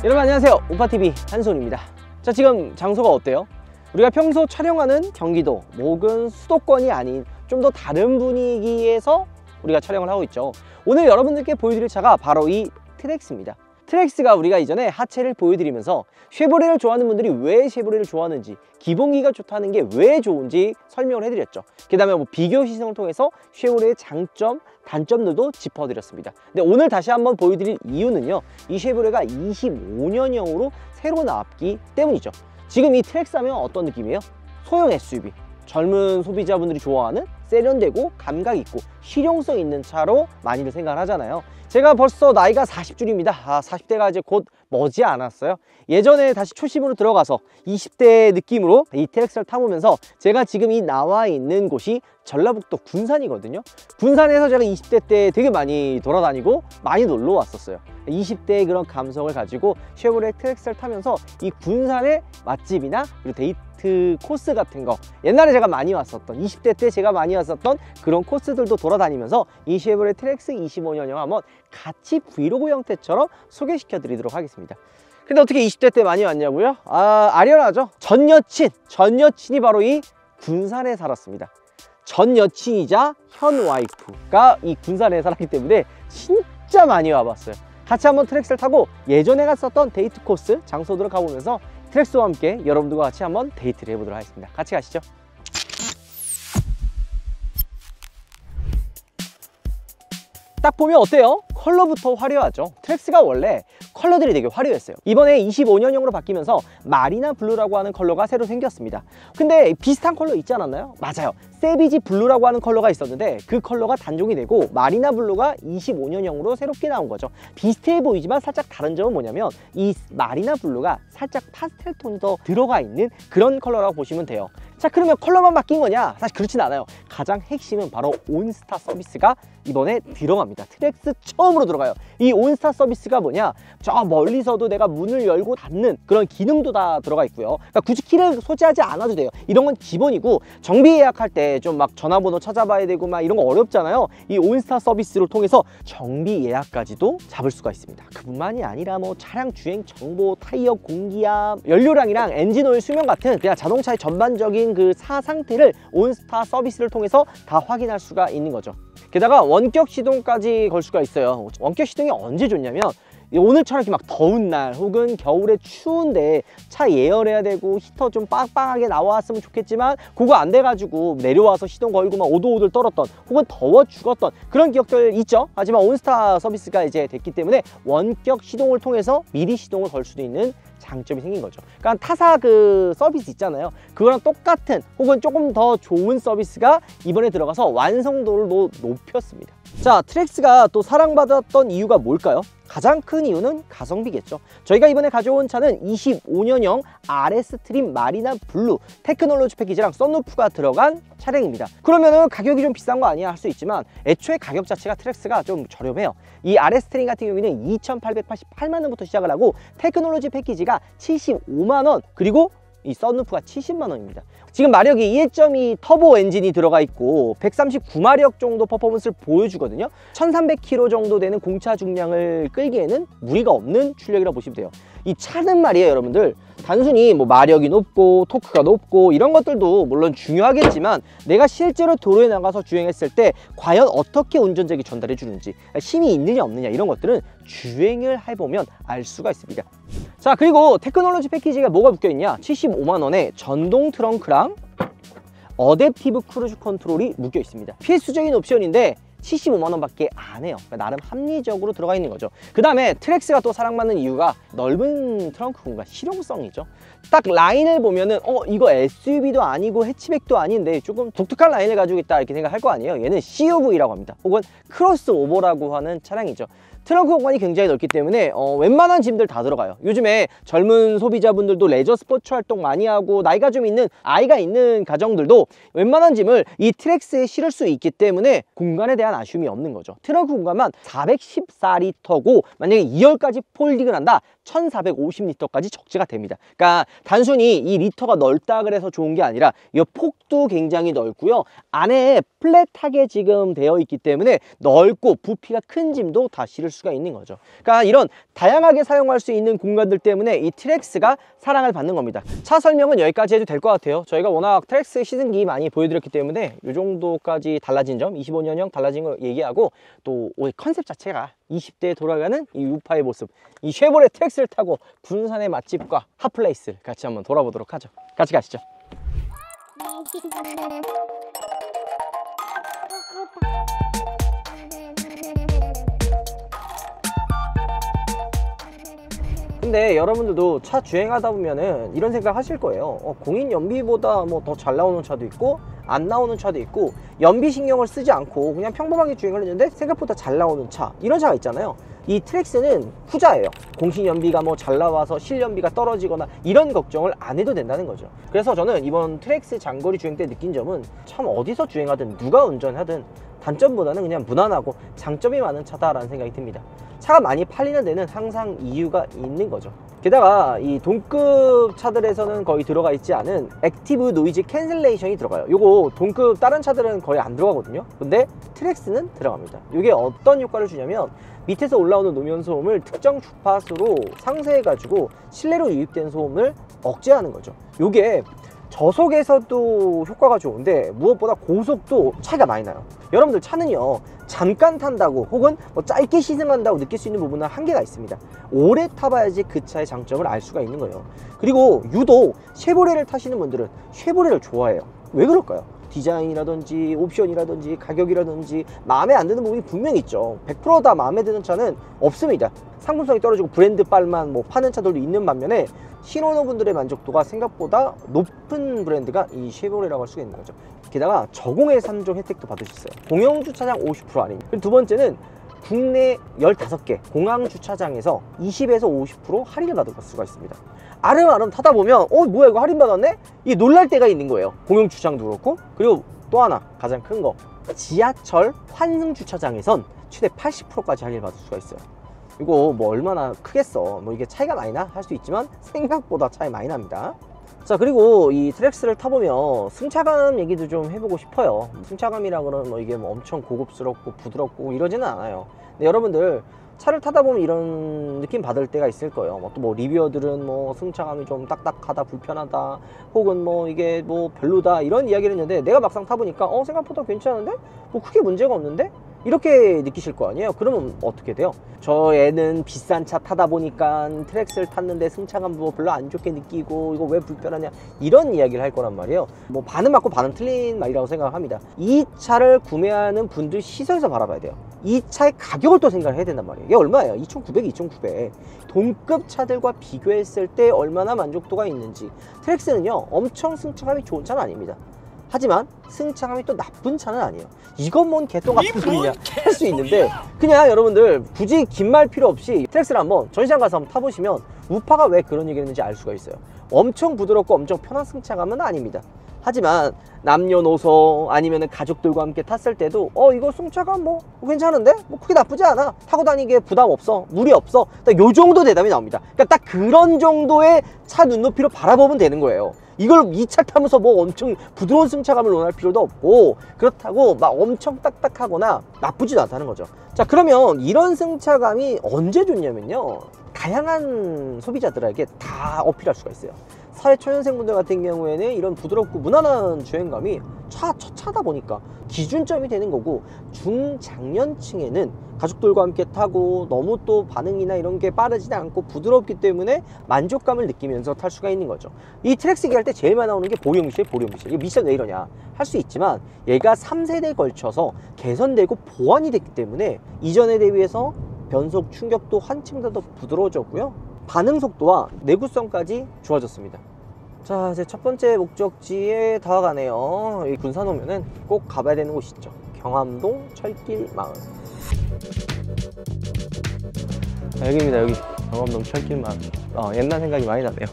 여러분 안녕하세요, 오빠TV 한손입니다. 자, 지금 장소가 어때요? 우리가 평소 촬영하는 경기도 혹은 수도권이 아닌 좀 더 다른 분위기에서 우리가 촬영을 하고 있죠. 오늘 여러분들께 보여드릴 차가 바로 이 트랙스입니다. 트랙스가 우리가 이전에 하체를 보여드리면서 쉐보레를 좋아하는 분들이 왜 쉐보레를 좋아하는지, 기본기가 좋다는 게 왜 좋은지 설명을 해드렸죠. 그 다음에 비교 시승을 통해서 쉐보레의 장점, 단점들도 짚어드렸습니다. 근데 오늘 다시 한번 보여드릴 이유는요, 이 쉐보레가 25년형으로 새로 나왔기 때문이죠. 지금 이 트랙스 하면 어떤 느낌이에요? 소형 SUV, 젊은 소비자분들이 좋아하는 세련되고 감각 있고 실용성 있는 차로 많이들 생각을 하잖아요. 제가 벌써 나이가 40줄입니다. 40대가 이제 곧 머지 않았어요. 예전에 다시 초심으로 들어가서 20대 느낌으로 이 트랙스를 타보면서 제가 지금 이 나와 있는 곳이 전라북도 군산이거든요. 군산에서 제가 20대 때 되게 많이 돌아다니고 많이 놀러 왔었어요. 20대의 그런 감성을 가지고 쉐보레 트랙스를 타면서 이 군산의 맛집이나 그리고 데이트 코스 같은 거, 옛날에 제가 많이 왔었던, 20대 때 제가 많이 왔었던 그런 코스들도 돌아다니면서 이 쉐보레 트랙스 25년형 한번 같이 브이로그 형태처럼 소개시켜 드리도록 하겠습니다. 근데 어떻게 20대 때 많이 왔냐고요? 아련하죠. 전 여친이 바로 이 군산에 살았습니다. 전 여친이자 현 와이프가 이 군산에 살았기 때문에 진짜 많이 와봤어요. 같이 한번 트랙스를 타고 예전에 갔었던 데이트 코스 장소들을 가보면서 트랙스와 함께 여러분들과 같이 한번 데이트를 해보도록 하겠습니다. 같이 가시죠. 딱 보면 어때요? 컬러부터 화려하죠. 트랙스가 원래 컬러들이 되게 화려했어요. 이번에 25년형으로 바뀌면서 마리나 블루라고 하는 컬러가 새로 생겼습니다. 근데 비슷한 컬러 있지 않았나요? 맞아요. 세비지 블루라고 하는 컬러가 있었는데 그 컬러가 단종이 되고 마리나 블루가 25년형으로 새롭게 나온 거죠. 비슷해 보이지만 살짝 다른 점은 뭐냐면 이 마리나 블루가 살짝 파스텔 톤이 더 들어가 있는 그런 컬러라고 보시면 돼요. 자, 그러면 컬러만 바뀐 거냐? 사실 그렇진 않아요. 가장 핵심은 바로 온스타 서비스가 이번에 들어갑니다. 트랙스 처음으로 들어가요. 이 온스타 서비스가 뭐냐? 저 멀리서도 내가 문을 열고 닫는 그런 기능도 다 들어가 있고요. 그러니까 굳이 키를 소지하지 않아도 돼요. 이런 건 기본이고, 정비 예약할 때 좀 막 전화번호 찾아봐야 되고 막 이런 거 어렵잖아요. 이 온스타 서비스를 통해서 정비 예약까지도 잡을 수가 있습니다. 그뿐만이 아니라 뭐 차량 주행 정보, 타이어 공기압, 연료량이랑 엔진오일 수명 같은 그냥 자동차의 전반적인 그 차 상태를 온스타 서비스를 통해서 다 확인할 수가 있는 거죠. 게다가 원격 시동까지 걸 수가 있어요. 원격 시동이 언제 좋냐면 오늘처럼 이렇게 막 더운 날 혹은 겨울에 추운데 차 예열해야 되고 히터 좀 빵빵하게 나왔으면 좋겠지만 그거 안 돼가지고 내려와서 시동 걸고 막 오돌오돌 떨었던 혹은 더워 죽었던 그런 기억들 있죠. 하지만 온스타 서비스가 이제 됐기 때문에 원격 시동을 통해서 미리 시동을 걸 수도 있는 장점이 생긴 거죠. 그러니까 타사 그 서비스 있잖아요. 그거랑 똑같은 혹은 조금 더 좋은 서비스가 이번에 들어가서 완성도를 높였습니다. 자, 트랙스가 또 사랑받았던 이유가 뭘까요? 가장 큰 이유는 가성비겠죠. 저희가 이번에 가져온 차는 25년형 RS 트림 마리나 블루 테크놀로지 패키지랑 썬루프가 들어간 차량입니다. 그러면은 가격이 좀 비싼 거 아니야 할 수 있지만 애초에 가격 자체가 트랙스가 좀 저렴해요. 이 RS 트림 같은 경우에는 2,888만 원부터 시작을 하고 테크놀로지 패키지가 75만 원, 그리고 이 썬루프가 70만 원입니다. 지금 마력이 1.2 터보 엔진이 들어가 있고 139마력 정도 퍼포먼스를 보여주거든요. 1300km 정도 되는 공차 중량을 끌기에는 무리가 없는 출력이라고 보시면 돼요. 이 차는 말이에요, 여러분들, 단순히 뭐 마력이 높고 토크가 높고 이런 것들도 물론 중요하겠지만 내가 실제로 도로에 나가서 주행했을 때 과연 어떻게 운전자에게 전달해 주는지, 힘이 있느냐 없느냐 이런 것들은 주행을 해보면 알 수가 있습니다. 자, 그리고 테크놀로지 패키지가 뭐가 묶여있냐? 75만 원에 전동 트렁크랑 어댑티브 크루즈 컨트롤이 묶여 있습니다. 필수적인 옵션인데 75만 원밖에 안 해요. 그러니까 나름 합리적으로 들어가 있는 거죠. 그 다음에 트랙스가 또 사랑받는 이유가 넓은 트렁크 공간, 실용성이죠. 딱 라인을 보면은 이거 SUV도 아니고 해치백도 아닌데 조금 독특한 라인을 가지고 있다 이렇게 생각할 거 아니에요. 얘는 CUV라고 합니다. 혹은 크로스오버라고 하는 차량이죠. 트렁크 공간이 굉장히 넓기 때문에 웬만한 짐들 다 들어가요. 요즘에 젊은 소비자분들도 레저 스포츠 활동 많이 하고 나이가 좀 있는 아이가 있는 가정들도 웬만한 짐을 이 트랙스에 실을 수 있기 때문에 공간에 대한 아쉬움이 없는 거죠. 트렁크 공간만 414리터고 만약에 2열까지 폴딩을 한다 1450리터까지 적재가 됩니다. 그러니까 단순히 이 리터가 넓다 그래서 좋은 게 아니라 이 폭도 굉장히 넓고요. 안에 플랫하게 지금 되어 있기 때문에 넓고 부피가 큰 짐도 다 실을 수가 있는 거죠. 그러니까 이런 다양하게 사용할 수 있는 공간들 때문에 이 트랙스가 사랑을 받는 겁니다. 차 설명은 여기까지 해도 될 것 같아요. 저희가 워낙 트랙스 시승기 많이 보여드렸기 때문에 이 정도까지 달라진 점, 25년형 달라진 거 얘기하고 또 컨셉 자체가 20대에 돌아가는 이 우파의 모습, 이 쉐보레 트랙스를 타고 군산의 맛집과 핫플레이스를 같이 한번 돌아보도록 하죠. 같이 가시죠. 근데 여러분들도 차 주행하다 보면은 이런 생각 하실 거예요. 공인 연비보다 뭐 더 잘 나오는 차도 있고 안 나오는 차도 있고 연비 신경을 쓰지 않고 그냥 평범하게 주행을 했는데 생각보다 잘 나오는 차, 이런 차가 있잖아요. 이 트랙스는 후자예요. 공신 연비가 뭐 잘 나와서 실연비가 떨어지거나 이런 걱정을 안 해도 된다는 거죠. 그래서 저는 이번 트랙스 장거리 주행 때 느낀 점은 참 어디서 주행하든 누가 운전하든 단점보다는 그냥 무난하고 장점이 많은 차다라는 생각이 듭니다. 차가 많이 팔리는 데는 항상 이유가 있는 거죠. 게다가 이 동급 차들에서는 거의 들어가 있지 않은 액티브 노이즈 캔슬레이션이 들어가요. 요거 동급 다른 차들은 거의 안 들어가거든요. 근데 트랙스는 들어갑니다. 이게 어떤 효과를 주냐면 밑에서 올라오는 노면 소음을 특정 주파수로 상쇄해 가지고 실내로 유입된 소음을 억제하는 거죠. 요게 저속에서도 효과가 좋은데 무엇보다 고속도 차이가 많이 나요. 여러분들 차는요 잠깐 탄다고 혹은 뭐 짧게 시승한다고 느낄 수 있는 부분은 한계가 있습니다. 오래 타봐야지 그 차의 장점을 알 수가 있는 거예요. 그리고 유독 쉐보레를 타시는 분들은 쉐보레를 좋아해요. 왜 그럴까요? 디자인이라든지 옵션이라든지 가격이라든지 마음에 안 드는 부분이 분명히 있죠. 100% 다 마음에 드는 차는 없습니다. 상품성이 떨어지고 브랜드 빨만 뭐 파는 차들도 있는 반면에 신오너분들의 만족도가 생각보다 높은 브랜드가 이 쉐보레라고 할 수가 있는 거죠. 게다가 저공해 3종 혜택도 받을 수 있어요. 공영주차장 50% 할인. 그리고 두 번째는 국내 15개 공항주차장에서 20에서 50% 할인을 받을 수가 있습니다. 아름아름 타다 보면 뭐야 이거 할인 받았네? 이게 놀랄 때가 있는 거예요. 공영주차장도 그렇고. 그리고 또 하나 가장 큰 거, 지하철 환승주차장에선 최대 80%까지 할인을 받을 수가 있어요. 이거 뭐 얼마나 크겠어. 뭐 이게 차이가 많이 나? 할 수 있지만 생각보다 차이 많이 납니다. 자, 그리고 이 트랙스를 타보면 승차감 얘기도 좀 해보고 싶어요. 승차감이라 그러면 뭐 이게 뭐 엄청 고급스럽고 부드럽고 이러지는 않아요. 근데 여러분들 차를 타다 보면 이런 느낌 받을 때가 있을 거예요. 또 뭐 리뷰어들은 뭐 승차감이 좀 딱딱하다, 불편하다, 혹은 뭐 이게 뭐 별로다 이런 이야기를 했는데 내가 막상 타보니까 생각보다 괜찮은데? 뭐 크게 문제가 없는데? 이렇게 느끼실 거 아니에요? 그러면 어떻게 돼요? 저 애는 비싼 차 타다 보니까 트랙스를 탔는데 승차감도 별로 안 좋게 느끼고 이거 왜 불편하냐 이런 이야기를 할 거란 말이에요. 뭐 반은 맞고 반은 틀린 말이라고 생각합니다. 이 차를 구매하는 분들 시선에서 바라봐야 돼요. 이 차의 가격을 또 생각을 해야 된단 말이에요. 이게 얼마예요? 2,900, 2,900. 동급 차들과 비교했을 때 얼마나 만족도가 있는지. 트랙스는요 엄청 승차감이 좋은 차는 아닙니다. 하지만 승차감이 또 나쁜 차는 아니에요. 이건 뭔 개똥 같은 소리냐 할 수 있는데 그냥 여러분들 굳이 긴 말 필요 없이 트랙스를 한번 전시장 가서 한번 타보시면 우파가 왜 그런 얘기를 했는지 알 수가 있어요. 엄청 부드럽고 엄청 편한 승차감은 아닙니다. 하지만 남녀노소 아니면 가족들과 함께 탔을 때도 이거 승차감 뭐 괜찮은데? 뭐 크게 나쁘지 않아. 타고 다니기에 부담 없어. 무리 없어. 딱 요 정도 대답이 나옵니다. 그러니까 딱 그런 정도의 차 눈높이로 바라보면 되는 거예요. 이걸 이 차 타면서 뭐 엄청 부드러운 승차감을 논할 필요도 없고 그렇다고 막 엄청 딱딱하거나 나쁘지도 않다는 거죠. 자, 그러면 이런 승차감이 언제 좋냐면요 다양한 소비자들에게 다 어필할 수가 있어요. 사회 초년생분들 같은 경우에는 이런 부드럽고 무난한 주행감이 첫 차다 보니까 기준점이 되는 거고, 중장년층에는 가족들과 함께 타고 너무 또 반응이나 이런 게 빠르지 않고 부드럽기 때문에 만족감을 느끼면서 탈 수가 있는 거죠. 이 트랙스기 할 때 제일 많이 나오는 게 보령미실. 이거 미션 왜 이러냐 할 수 있지만 얘가 3세대에 걸쳐서 개선되고 보완이 됐기 때문에 이전에 대비해서 변속 충격도 한층 더 부드러워졌고요, 반응 속도와 내구성까지 좋아졌습니다. 자, 이제 첫 번째 목적지에 다가가네요. 이 군산 오면은 꼭 가봐야 되는 곳이 있죠. 경암동 철길 마을. 여기입니다. 여기 경암동 철길마을. 옛날 생각이 많이 나네요.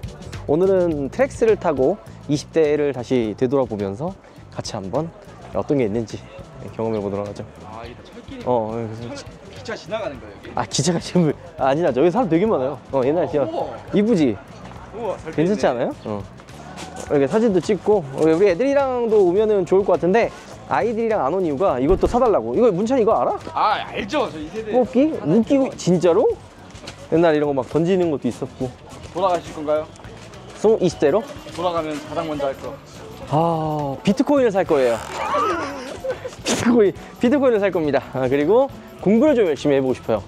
오늘은 트랙스를 타고 20대를 다시 되돌아보면서 같이 한번 어떤 게 있는지 경험해 보도록 하죠. 아, 이게 철길이. 그래서 기차 지나가는 거예요, 여기? 아, 기차가 지금 아니라 여기 사람 되게 많아요. 옛날 기차 이쁘지? 우와, 괜찮지 않아요? 이렇게 사진도 찍고 우리 애들이랑도 오면은 좋을 것 같은데 아이들이랑 안 온 이유가 이것도 사달라고. 이거 문찬이 이거 알아? 아, 알죠. 저 이 세대. 뽑기? 웃기고 진짜로? 옛날 이런 거 막 던지는 것도 있었고. 돌아가실 건가요? 20대로? 돌아가면 가장 먼저 할 거. 비트코인을 살 거예요. 비트코인을 살 겁니다. 그리고 공부를 좀 열심히 해보고 싶어요.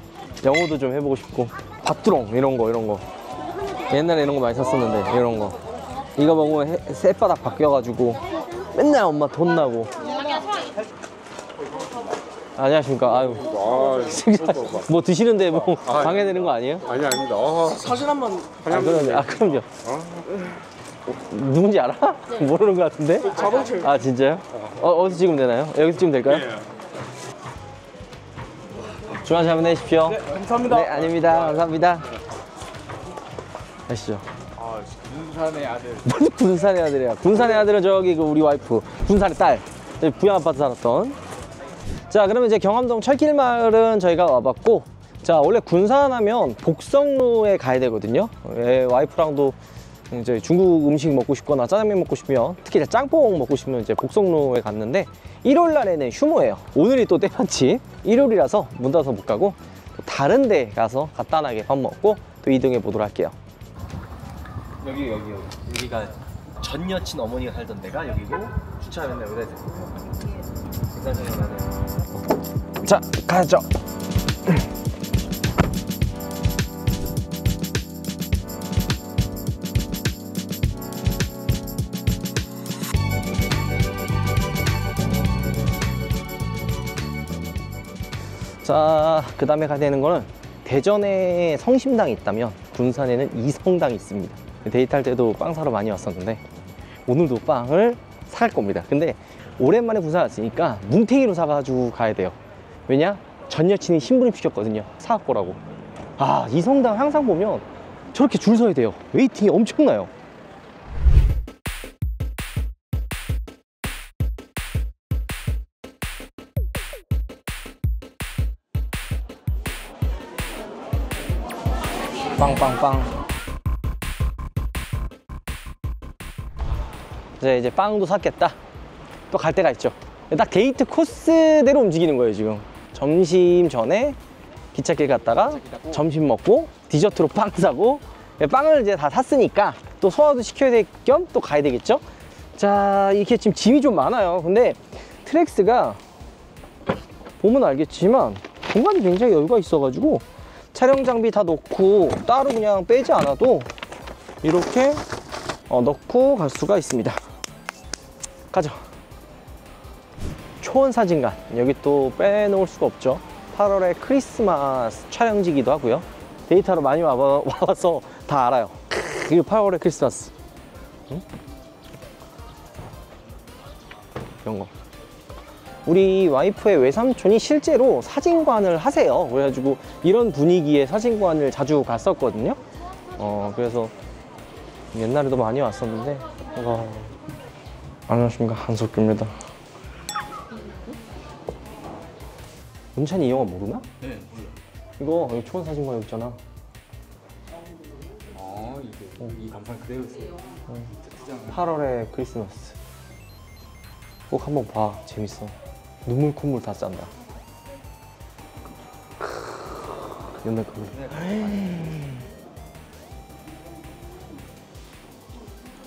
영어도 좀 해보고 싶고. 밥두렁 이런 거. 옛날에 이런 거 많이 샀었는데 이런 거. 이거 먹으면 쌔바닥 바뀌어가지고 맨날 엄마 돈 나고. 안녕하십니까. 아유. 뭐 드시는데 뭐 방해되는 거 아니에요? 아니 아닙니다. 사진 한번 그럼요. 누군지 알아? 모르는 것 같은데? 자동차. 아, 진짜요? 어디서 찍으면 되나요? 여기서 찍으면 될까요? 주말 잘 보내십시오. 네, 감사합니다. 네, 아닙니다. 감사합니다. 가시죠. 아, 군산의 아들. 무슨 군산의 아들이야. 군산의 아들은 저기 우리 와이프, 군산의 딸. 부양 아파트 살았던. 자, 그러면 이제 경암동 철길마을은 저희가 와봤고, 자, 원래 군산하면 복성루에 가야 되거든요. 와이프랑도 이제 중국 음식 먹고 싶거나 짜장면 먹고 싶으면, 특히 짬뽕 먹고 싶으면 이제 복성루에 갔는데, 일요일 날에는 휴무예요. 오늘이 또 때마침 일요일이라서 문 닫아서 못 가고 또 다른 데 가서 간단하게 밥 먹고 또 이동해 보도록 할게요. 여기가 전 여친 어머니가 살던 데가 여기고, 주차 맨날 여기다 했어요. 자, 가죠. 자, 그 다음에 가야 되는 거는, 대전에 성심당이 있다면 군산에는 이성당이 있습니다. 데이트할 때도 빵 사러 많이 왔었는데 오늘도 빵을 살 겁니다. 근데 오랜만에 군산 왔으니까 뭉탱이로 사가지고 가야 돼요. 왜냐? 전 여친이 심부름 시켰거든요. 사갖고 오라고. 이성당 항상 보면 저렇게 줄 서야 돼요. 웨이팅이 엄청나요. 빵빵빵. 이제 빵도 샀겠다. 또 갈 데가 있죠. 딱 데이트 코스대로 움직이는 거예요. 지금 점심 전에 기찻길 갔다가 점심 먹고 디저트로 빵 사고, 빵을 이제 다 샀으니까 또 소화도 시켜야 될 겸 또 가야 되겠죠. 자, 이렇게 지금 짐이 좀 많아요. 근데 트랙스가 보면 알겠지만 공간이 굉장히 여유가 있어가지고 촬영 장비 다 넣고 따로 그냥 빼지 않아도 이렇게 넣고 갈 수가 있습니다. 가죠. 초원 사진관, 여기 또 빼놓을 수가 없죠. 8월에 크리스마스 촬영지기도 하고요. 데이터로 많이 와서 다 알아요. 이거 8월에 크리스마스. 응? 이런 거. 우리 와이프의 외삼촌이 실제로 사진관을 하세요. 그래가지고 이런 분위기의 사진관을 자주 갔었거든요. 그래서 옛날에도 많이 왔었는데. 안녕하십니까, 한석규입니다. 문찬이 이 영화 모르나? 네, 몰라. 이거 여기 초원 사진관 여기 있잖아. 이게 이 간판 그대로 있어요. 8월에 크리스마스. 꼭 한번 봐. 재밌어. 눈물 콧물 다 짠다. 옛날 거.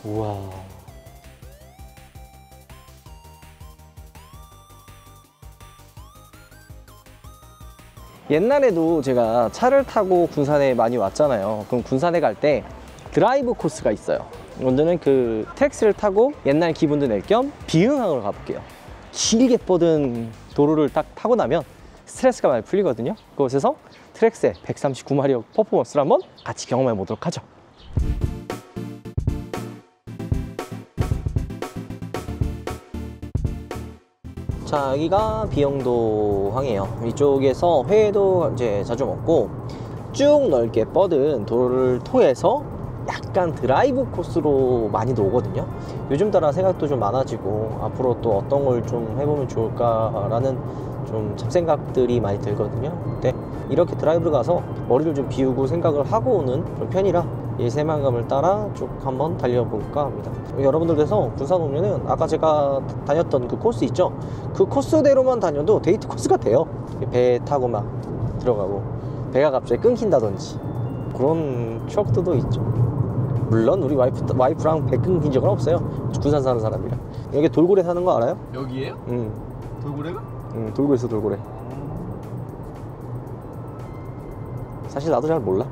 우와. 옛날에도 제가 차를 타고 군산에 많이 왔잖아요. 그럼 군산에 갈 때 드라이브 코스가 있어요. 먼저는 그 트랙스를 타고 옛날 기분도 낼 겸 비흥항으로 가볼게요. 길게 뻗은 도로를 딱 타고 나면 스트레스가 많이 풀리거든요. 그곳에서 트랙스의 139마력 퍼포먼스를 한번 같이 경험해 보도록 하죠. 자, 여기가 비영도 항이에요. 이쪽에서 회도 이제 자주 먹고, 쭉 쭉 넓게 뻗은 도로를 통해서 약간 드라이브 코스로 많이 오거든요. 요즘 따라 생각도 좀 많아지고 앞으로 또 어떤 걸 좀 해보면 좋을까라는 좀 잡생각들이 많이 들거든요. 근데 이렇게 드라이브를 가서 머리를 좀 비우고 생각을 하고 오는 좀 편이라 이 새만감을 따라 쭉 한번 달려볼까 합니다. 여러분들께서 군산 오면은 아까 제가 다녔던 그 코스 있죠? 그 코스대로만 다녀도 데이트 코스가 돼요. 배 타고 막 들어가고 배가 갑자기 끊긴다든지 그런 추억들도 있죠. 물론 우리 와이프랑 배 끊긴 적은 없어요. 군산 사는 사람이라. 여기 돌고래 사는 거 알아요? 여기에요? 돌고래가? 돌고 있어, 돌고래. 사실 나도 잘 몰라.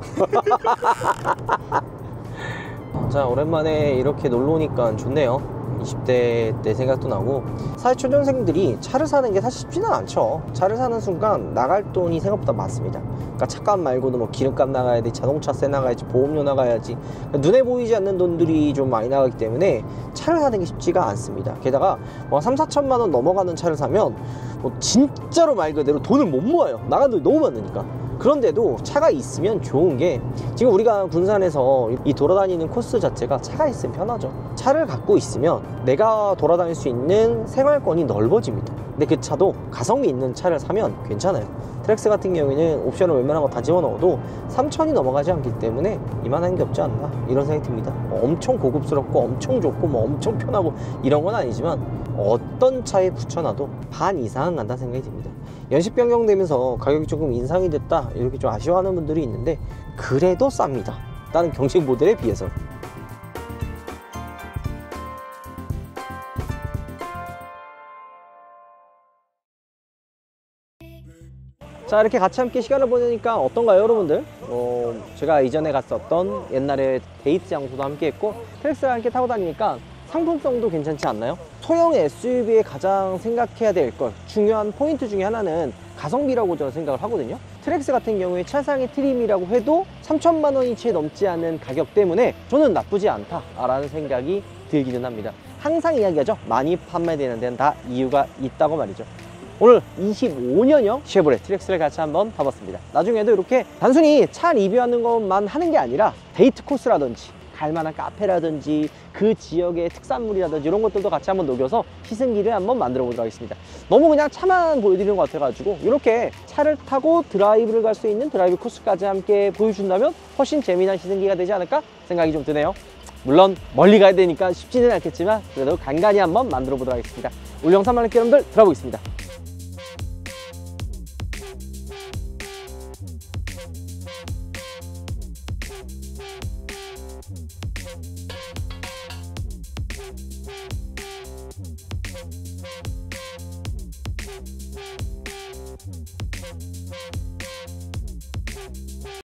자, 오랜만에 이렇게 놀러 오니까 좋네요. 20대 때 생각도 나고. 사회 초년생들이 차를 사는 게 사실 쉽지는 않죠. 차를 사는 순간 나갈 돈이 생각보다 많습니다. 그러니까 차값 말고도 뭐 기름값 나가야 돼, 자동차세 나가야지, 보험료 나가야지. 그러니까 눈에 보이지 않는 돈들이 좀 많이 나가기 때문에 차를 사는 게 쉽지가 않습니다. 게다가 뭐 3, 4천만 원 넘어가는 차를 사면 뭐 진짜로 말 그대로 돈을 못 모아요. 나간 돈이 너무 많으니까. 그런데도 차가 있으면 좋은 게 지금 우리가 군산에서 이 돌아다니는 코스 자체가 차가 있으면 편하죠. 차를 갖고 있으면 내가 돌아다닐 수 있는 생활권이 넓어집니다. 근데 그 차도 가성비 있는 차를 사면 괜찮아요. 트랙스 같은 경우에는 옵션을 웬만한 거 다 집어넣어도 3천이 넘어가지 않기 때문에 이만한 게 없지 않나 이런 생각이 듭니다. 뭐 엄청 고급스럽고 엄청 좋고 뭐 엄청 편하고 이런 건 아니지만 어떤 차에 붙여놔도 반 이상은 간다는 생각이 듭니다. 연식 변경되면서 가격이 조금 인상이 됐다 이렇게 좀 아쉬워하는 분들이 있는데 그래도 쌉니다. 다른 경식 모델에 비해서. 자, 이렇게 같이 함께 시간을 보내니까 어떤가요, 여러분들? 제가 이전에 갔었던 옛날에 데이트 장소도 함께 했고 트랙스를 함께 타고 다니니까 상품성도 괜찮지 않나요? 소형 SUV에 가장 생각해야 될 것 중요한 포인트 중에 하나는 가성비라고 저는 생각을 하거든요. 트랙스 같은 경우에 차상의 트림이라고 해도 3천만 원이 채 넘지 않는 가격 때문에 저는 나쁘지 않다라는 생각이 들기는 합니다. 항상 이야기하죠. 많이 판매되는 데는 다 이유가 있다고 말이죠. 오늘 25년형 쉐보레 트랙스를 같이 한번 타봤습니다. 나중에도 이렇게 단순히 차 리뷰하는 것만 하는 게 아니라 데이트 코스라든지 갈만한 카페라든지 그 지역의 특산물이라든지 이런 것들도 같이 한번 녹여서 시승기를 한번 만들어 보도록 하겠습니다. 너무 그냥 차만 보여드리는 것 같아가지고 이렇게 차를 타고 드라이브를 갈 수 있는 드라이브 코스까지 함께 보여준다면 훨씬 재미난 시승기가 되지 않을까 생각이 좀 드네요. 물론 멀리 가야 되니까 쉽지는 않겠지만 그래도 간간히 한번 만들어 보도록 하겠습니다. 오늘 영상 많은 여러분들 들어보겠습니다.